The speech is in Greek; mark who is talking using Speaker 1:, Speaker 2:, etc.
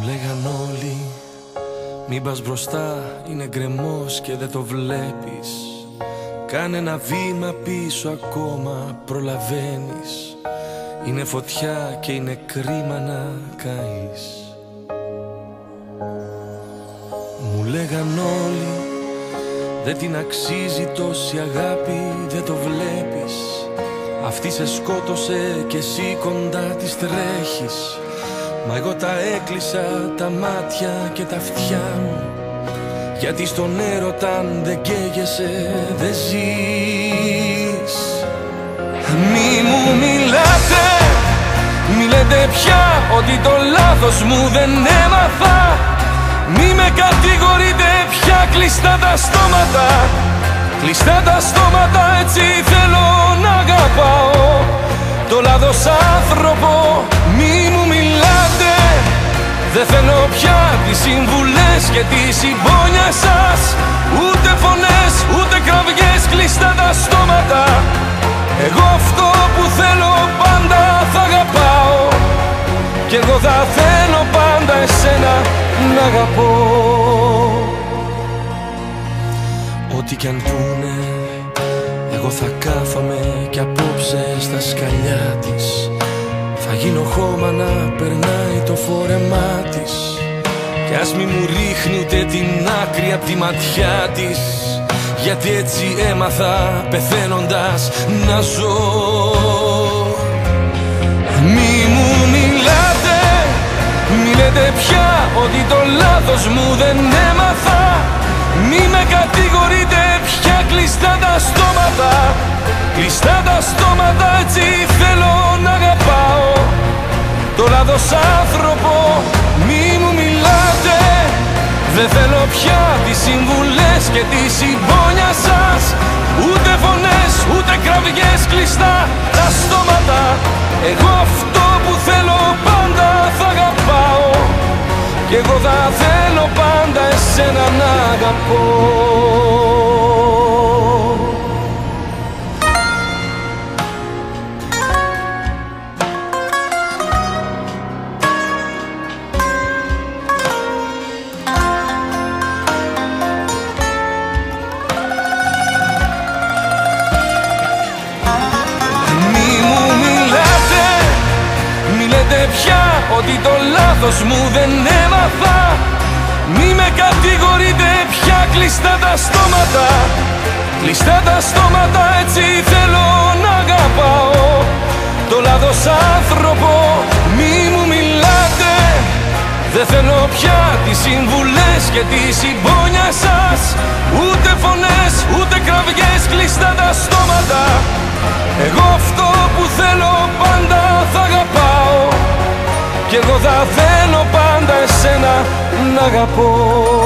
Speaker 1: λέγαν όλοι μην πας μπροστά, είναι γκρεμός και δεν το βλέπεις. Κάνε ένα βήμα πίσω ακόμα, προλαβαίνεις. Είναι φωτιά και είναι κρίμα να καείς. Μου λέγαν όλοι δεν την αξίζει τόση αγάπη, δεν το βλέπεις. Αυτή σε σκότωσε και εσύ κοντά της τρέχεις. Μα εγώ τα έκλεισα τα μάτια και τα αυτιά μου, γιατί στον έρωτα αν δεν καίγεσαι δεν ζεις. Μη μου μιλάτε, μη λέτε πια ότι το λάθος μου δεν έμαθα. Μη με κατηγορείτε πια, κλειστά τα στόματα. Κλειστά τα στόματα, έτσι θέλω να αγαπάω το λάθος άνθρωπο. Μη μου μιλάτε, δεν θέλω πια τις συμβουλές και τη συμπόνια σας. Ούτε φωνές, ούτε κραυγές, κλειστά τα στόματα. Εγώ αυτό που θέλω πάντα θα αγαπάω, κι εγώ θα θέλω πάντα εσένα να αγαπώ. Ό,τι κι αν πούνε, εγώ θα κάθομαι κι απόψε στα σκαλιά της. Θα γίνω χώμα να περνάει το φόρεμά της, κι ας μη μου ρίχνει ούτε την άκρη απ' τη ματιά της, γιατί έτσι έμαθα πεθαίνοντας να ζω. Μη μου μιλάτε, μη λέτε πια ότι το λάθος μου δεν έμαθα. Μη με κατηγορείτε πια, κλειστά τα στόματα. Κλειστά τα στόματα, έτσι θέλω να αγαπάω το λάθος άνθρωπο. Μη μου μιλάτε, δεν θέλω πια τις συμβουλές και τη συμπόνια σας. Ούτε φωνές, ούτε κραυγές, κλειστά τα στόματα. Εγώ αυτό που θέλω πάντα θα αγαπάω, κι εγώ θα θέλω πάντα εσένα να αγαπώ. Πια ότι το λάθος μου δεν έμαθα. Μη με κατηγορείτε πια, κλειστά τα στόματα. Κλειστά τα στόματα, έτσι θέλω να αγαπάω το λάθος άνθρωπο. Μη μου μιλάτε, δεν θέλω πια τις συμβουλές και τη συμπόνια σας. Ούτε φωνές, ούτε κραυγές, κλειστά τα στόματα. Εγώ αυτό που θέλω πάντα θα αγαπάω, κι εγώ θα θέλω πάντα εσένα να αγαπώ.